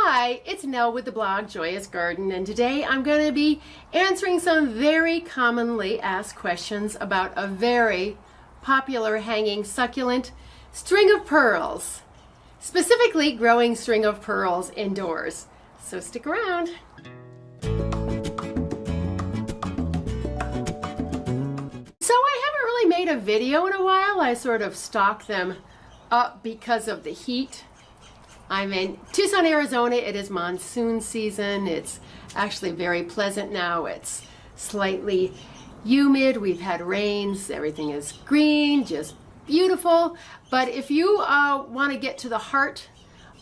Hi, it's Nell with the blog Joyous Garden, and today I'm going to be answering some very commonly asked questions about a very popular hanging succulent, string of pearls, specifically growing string of pearls indoors. So stick around. So I haven't really made a video in a while. I sort of stocked them up because of the heat. I'm in Tucson, Arizona. It is monsoon season. It's actually very pleasant now. It's slightly humid. We've had rains. Everything is green, just beautiful. But if you want to get to the heart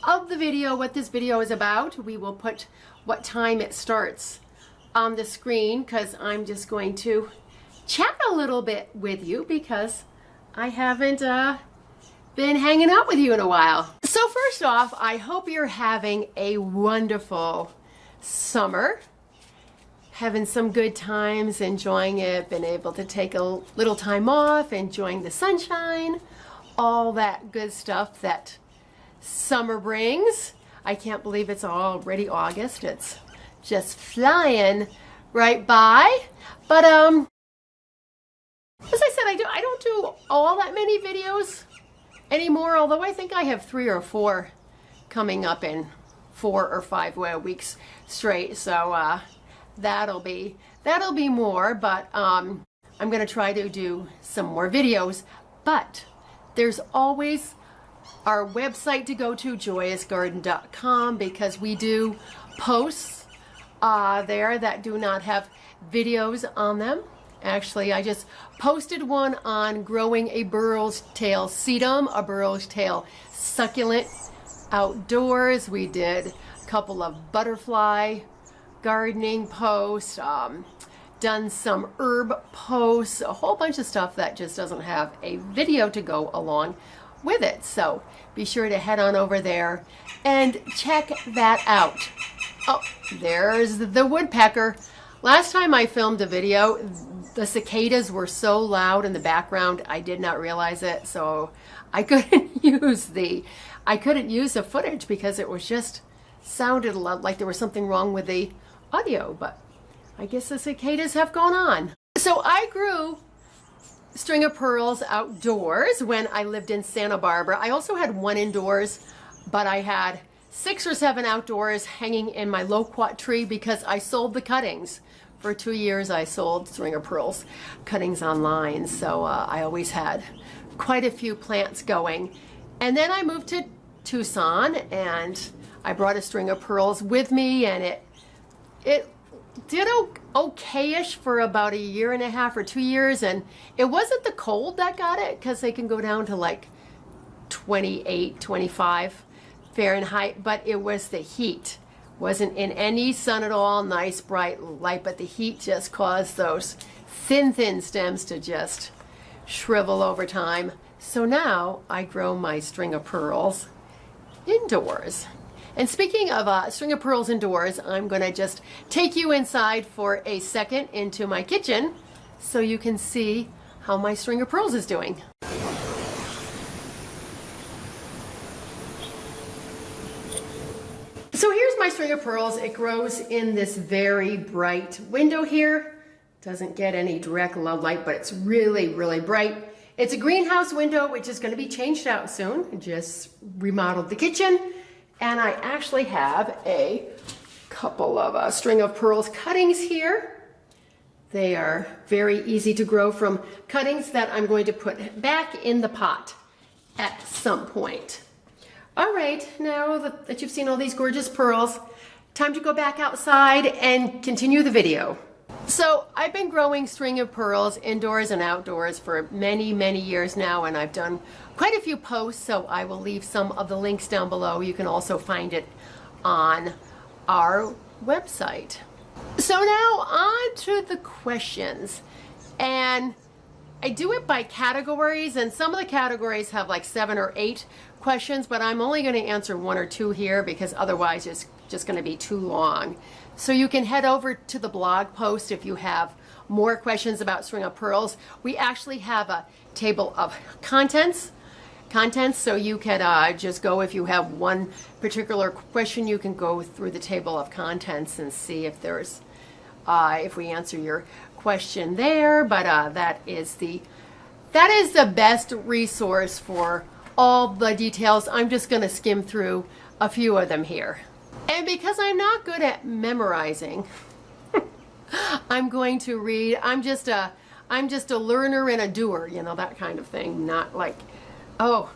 of the video, what this video is about, we will put what time it starts on the screen because I'm just going to chat a little bit with you because I haven't been hanging out with you in a while. So first off, I hope you're having a wonderful summer, having some good times, enjoying it, been able to take a little time off, enjoying the sunshine, all that good stuff that summer brings. I can't believe it's already August. It's just flying right by. But as I said, I don't do all that many videos anymore, although I think I have 3 or 4 coming up in 4 or 5 weeks straight. So that'll be more, but I'm gonna try to do some more videos. But there's always our website to go to, JoyUsGarden.com, because we do posts there that do not have videos on them. Actually, I just posted one on growing a burro's tail sedum, a burro's tail succulent outdoors. We did a couple of butterfly gardening posts, done some herb posts, a whole bunch of stuff that just doesn't have a video to go along with it. So be sure to head on over there and check that out. Oh, there's the woodpecker. Last time I filmed a video, the cicadas were so loud in the background, I did not realize it, so I couldn't use the footage because it was just sounded like there was something wrong with the audio, but I guess the cicadas have gone on. So I grew string of pearls outdoors when I lived in Santa Barbara. I also had 1 indoors, but I had 6 or 7 outdoors hanging in my loquat tree because I sold the cuttings. For 2 years, I sold string of pearls cuttings online, so I always had quite a few plants going. And then I moved to Tucson, and I brought a string of pearls with me, and it did okay-ish for about 1.5 years or 2 years, and it wasn't the cold that got it, because they can go down to like 28, 25 Fahrenheit, but it was the heat. Wasn't in any sun at all, nice bright light, but the heat just caused those thin stems to just shrivel over time. So now I grow my string of pearls indoors. And speaking of string of pearls indoors, I'm gonna just take you inside for a second into my kitchen so you can see how my string of pearls is doing. So here's my string of pearls. It grows in this very bright window here. Doesn't get any direct light, but it's really, really bright. It's a greenhouse window, which is going to be changed out soon. I just remodeled the kitchen, and I actually have a couple of string of pearls cuttings here. They are very easy to grow from cuttings that I'm going to put back in the pot at some point. All right, now that you've seen all these gorgeous pearls, time to go back outside and continue the video. So I've been growing string of pearls indoors and outdoors for many, many years now, and I've done quite a few posts, so I will leave some of the links down below. You can also find it on our website. So now on to the questions. And I do it by categories, and some of the categories have like 7 or 8 questions, but I'm only going to answer 1 or 2 here because otherwise it's just going to be too long. So you can head over to the blog post if you have more questions about string of pearls. We actually have a table of contents contents, so you can just go, if you have one particular question, you can go through the table of contents and see if there's, if we answer your question there. But that is the best resource for all the details. I'm just going to skim through a few of them here. And because I'm not good at memorizing, I'm going to read. I'm just a learner and a doer, you know, that kind of thing. Not like, oh,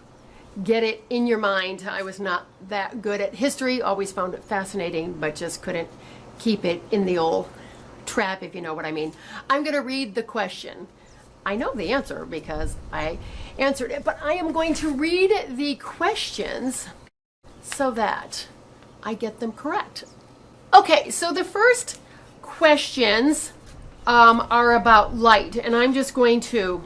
get it in your mind. I was not that good at history. Always found it fascinating, but just couldn't keep it in the old trap, if you know what I mean. I'm going to read the question. I know the answer because I answered it, but I am going to read the questions so that I get them correct. Okay, so the first questions are about light, and I'm just going to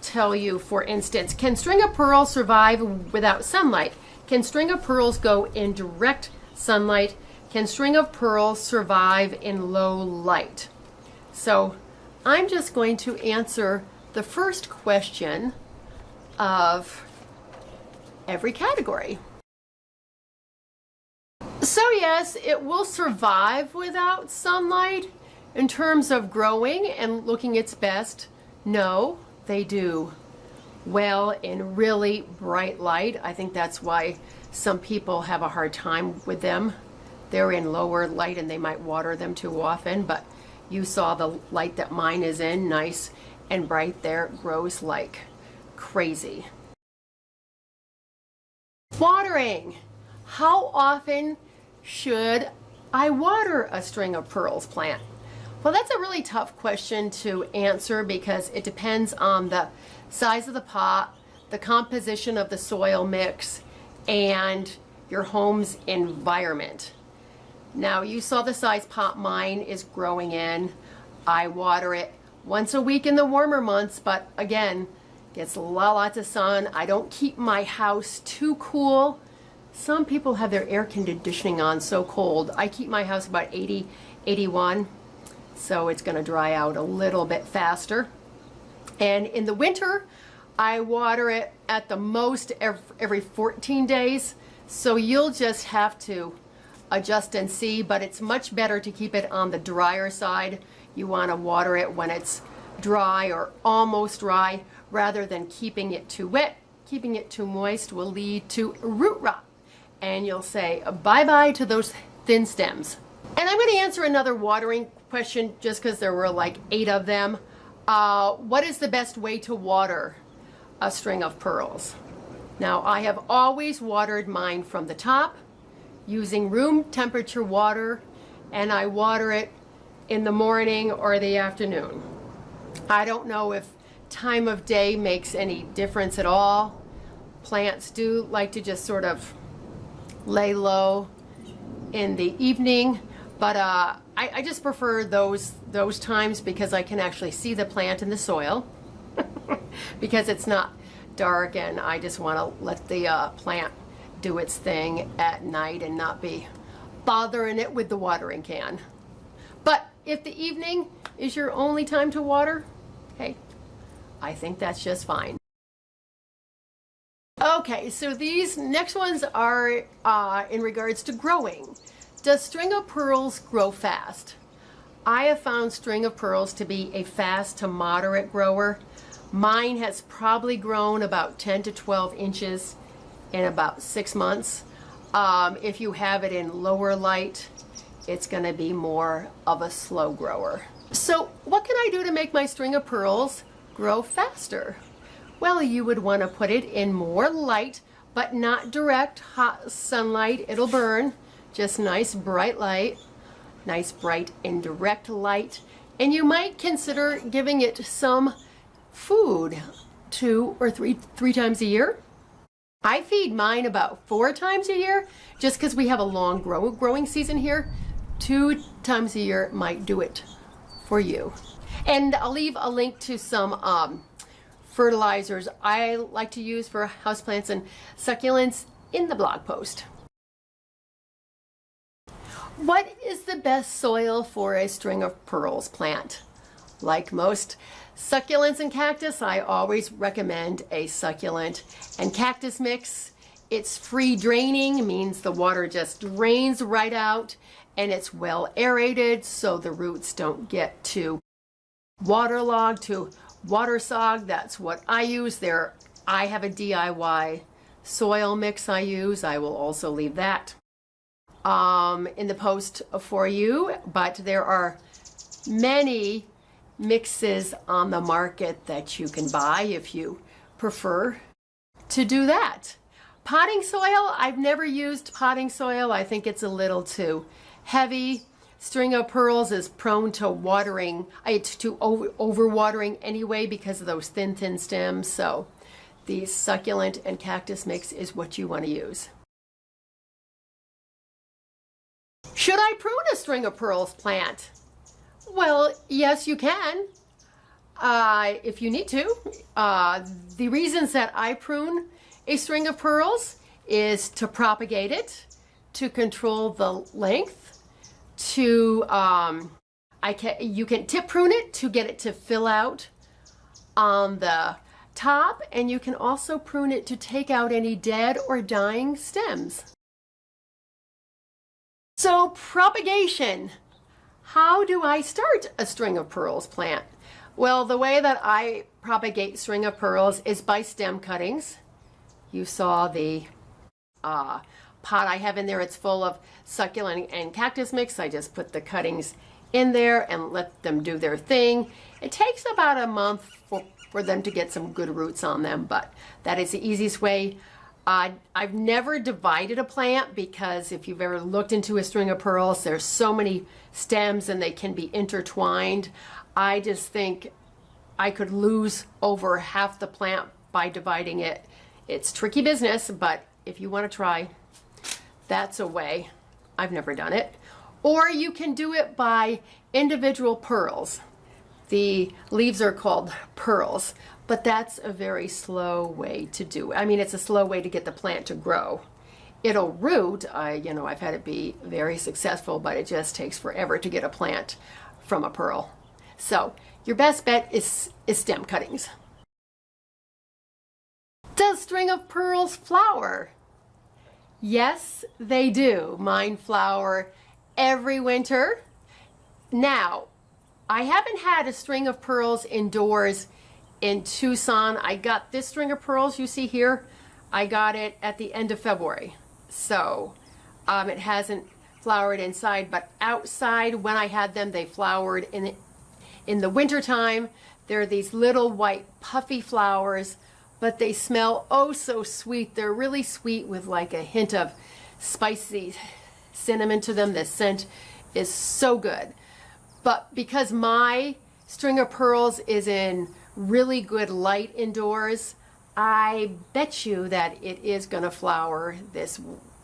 tell you, for instance, can string of pearls survive without sunlight? Can string of pearls go in direct sunlight? Can string of pearls survive in low light? So I'm just going to answer the first question of every category. So yes, it will survive without sunlight. In terms of growing and looking its best, no, they do well in really bright light. I think that's why some people have a hard time with them. They're in lower light and they might water them too often, but you saw the light that mine is in, nice and bright there, grows like crazy. Watering. How often should I water a string of pearls plant? Well, that's a really tough question to answer because it depends on the size of the pot, the composition of the soil mix, and your home's environment. Now, you saw the size pot mine is growing in. I water it once a week in the warmer months, but again, gets lots of sun. I don't keep my house too cool. Some people have their air conditioning on so cold. I keep my house about 80, 81, so it's going to dry out a little bit faster. And in the winter, I water it at the most every 14 days, so you'll just have to adjust and see, but it's much better to keep it on the drier side. You want to water it when it's dry or almost dry rather than keeping it too wet. Keeping it too moist will lead to root rot, and you'll say bye-bye to those thin stems. And I'm going to answer another watering question just because there were like 8 of them. What is the best way to water a string of pearls? Now, I have always watered mine from the top using room temperature water, and I water it in the morning or the afternoon. I don't know if time of day makes any difference at all. Plants do like to just sort of lay low in the evening, but I just prefer those times because I can actually see the plant in the soil because it's not dark, and I just want to let the plant do its thing at night and not be bothering it with the watering can. But if the evening is your only time to water, hey, I think that's just fine. Okay, so these next ones are in regards to growing. Does string of pearls grow fast? I have found string of pearls to be a fast to moderate grower. Mine has probably grown about 10 to 12 inches in about 6 months. If you have it in lower light, it's going to be more of a slow grower. So what can I do to make my string of pearls grow faster? Well, you would want to put it in more light, but not direct hot sunlight. It'll burn. Just nice bright light, nice bright indirect light. And you might consider giving it some food 2 or 3 times a year. I feed mine about 4 times a year just because we have a long growing season here. 2 times a year might do it for you. And I'll leave a link to some fertilizers I like to use for houseplants and succulents in the blog post. What is the best soil for a string of pearls plant? Like most Succulents and cactus, I always recommend a succulent and cactus mix. It's free draining, means the water just drains right out, and it's well aerated so the roots don't get too waterlogged, too water-sogged. That's what I use. I have a DIY soil mix I use. I will also leave that in the post for you, but there are many mixes on the market that you can buy if you prefer to do that. Potting soil, I've never used potting soil. I think it's a little too heavy. String of pearls is prone to watering, to overwatering anyway because of those thin stems. So the succulent and cactus mix is what you want to use. Should I prune a string of pearls plant? Well, yes, you can, if you need to. The reasons that I prune a string of pearls is to propagate it, to control the length, you can tip prune it to get it to fill out on the top, and you can also prune it to take out any dead or dying stems. So propagation. How do I start a string of pearls plant? Well, the way that I propagate string of pearls is by stem cuttings. You saw the pot I have in there. It's full of succulent and cactus mix. I just put the cuttings in there and let them do their thing. It takes about a month for them to get some good roots on them, but that is the easiest way. I've never divided a plant because if you've ever looked into a string of pearls, there's so many stems and they can be intertwined. I just think I could lose over half the plant by dividing it. It's tricky business, but if you want to try, that's a way. I've never done it. Or you can do it by individual pearls. The leaves are called pearls, but that's a very slow way to do it. I mean, it's a slow way to get the plant to grow. It'll root. I've had it be very successful, but it just takes forever to get a plant from a pearl. So your best bet is stem cuttings. Does string of pearls flower? Yes, they do. Mine flower every winter. Now, I haven't had a string of pearls indoors in Tucson. I got this string of pearls you see here. I got it at the end of February. So it hasn't flowered inside, but outside when I had them, they flowered in the winter time. They're these little white puffy flowers, but they smell oh so sweet. They're really sweet with like a hint of spicy cinnamon to them. The scent is so good. But because my string of pearls is in really good light indoors, I bet you that it is going to flower this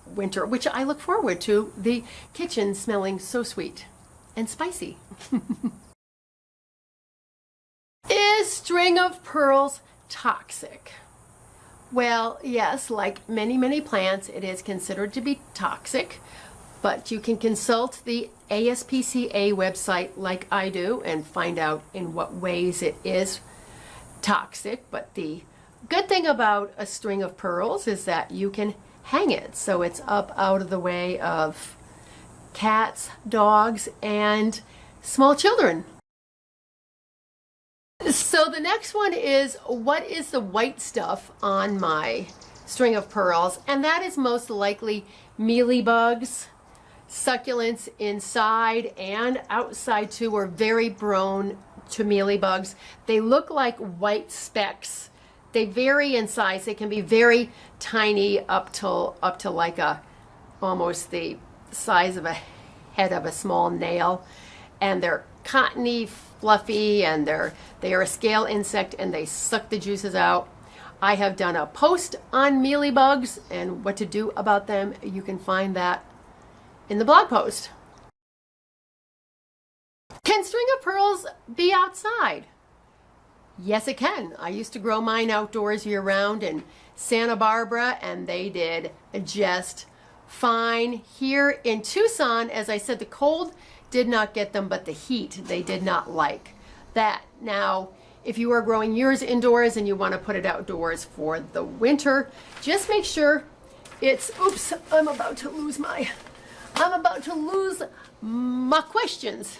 winter, which I look forward to. The kitchen smelling so sweet and spicy. Is string of pearls toxic? Well, yes, like many plants, it is considered to be toxic, but you can consult the ASPCA website like I do and find out in what ways it is toxic. But the good thing about a string of pearls is that you can hang it so it's up out of the way of cats, dogs, and small children. So the next one is, what is the white stuff on my string of pearls? And that is most likely mealybugs. Succulents inside and outside too are very prone to mealybugs. They look like white specks. They vary in size. They can be very tiny up to like almost the size of a head of a small nail, and they're cottony, fluffy, and they are a scale insect and they suck the juices out. I have done a post on mealybugs and what to do about them. You can find that in the blog post. Can string of pearls be outside? Yes, it can. I used to grow mine outdoors year-round in Santa Barbara, and they did just fine. Here in Tucson, as I said, the cold did not get them, but the heat they did not like. That now, if you are growing yours indoors and you want to put it outdoors for the winter, just make sure it's, oops, I'm about to lose my questions.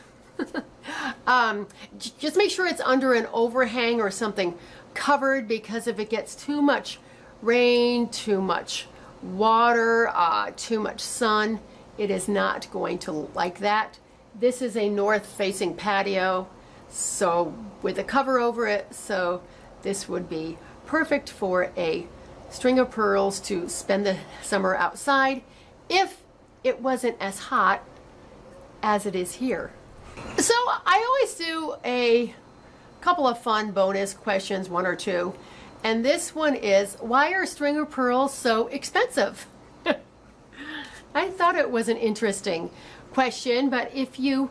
Just make sure it's under an overhang or something covered, because if it gets too much rain, too much water, too much sun, it is not going to like that. This is a north-facing patio, so with a cover over it, so this would be perfect for a string of pearls to spend the summer outside if it wasn't as hot as it is here. So I always do a couple of fun bonus questions, one or two, and this one is, why are string of pearls so expensive? I thought it was an interesting question, but if you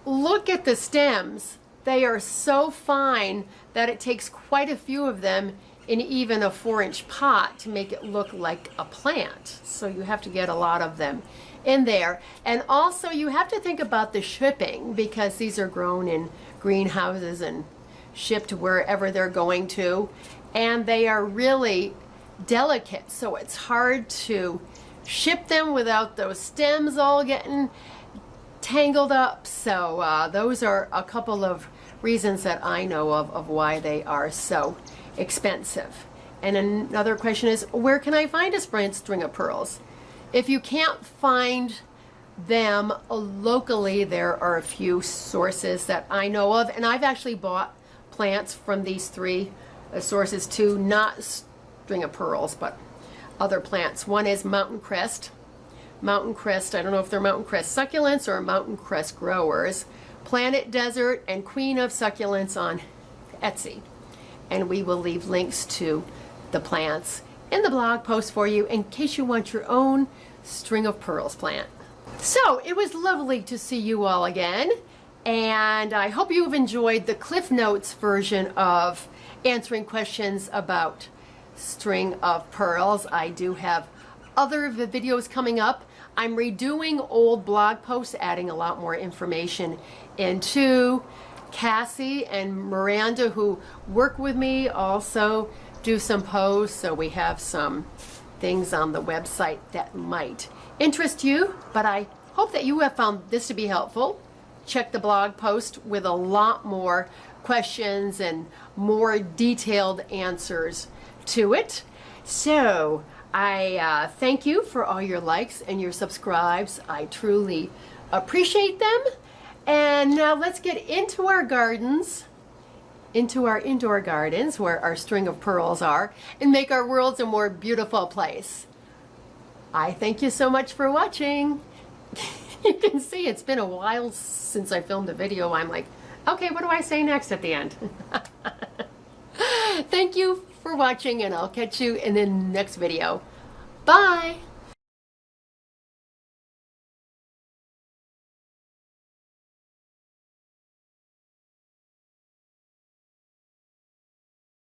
look at the stems, they are so fine that it takes quite a few of them in even a 4-inch pot to make it look like a plant. So you have to get a lot of them in there. And also you have to think about the shipping, because these are grown in greenhouses and shipped wherever they're going to, and they are really delicate, so it's hard to ship them without those stems all getting tangled up. So those are a couple of reasons that I know of why they are so expensive. And another question is, where can I find a string of pearls? If you can't find them locally, there are a few sources that I know of, and I've actually bought plants from these three sources too, not string of pearls, but other plants. One is mountain crest. Mountain crest, I don't know if they're mountain crest succulents or mountain crest growers. Planet Desert and Queen of Succulents on Etsy. And we will leave links to the plants in the blog post for you in case you want your own string of pearls plant. So it was lovely to see you all again, and I hope you've enjoyed the Cliff Notes version of answering questions about string of pearls. I do have other videos coming up. I'm redoing old blog posts, adding a lot more information into. Cassie and Miranda, who work with me, also do some posts, so we have some things on the website that might interest you, but I hope that you have found this to be helpful. Check the blog post with a lot more questions and more detailed answers to it. So I thank you for all your likes and your subscribes. I truly appreciate them. And now let's get into our gardens, into our indoor gardens where our string of pearls are, and make our worlds a more beautiful place. I thank you so much for watching. You can see it's been a while since I filmed a video. I'm like, okay, what do I say next at the end? Thank you for watching, and I'll catch you in the next video. Bye!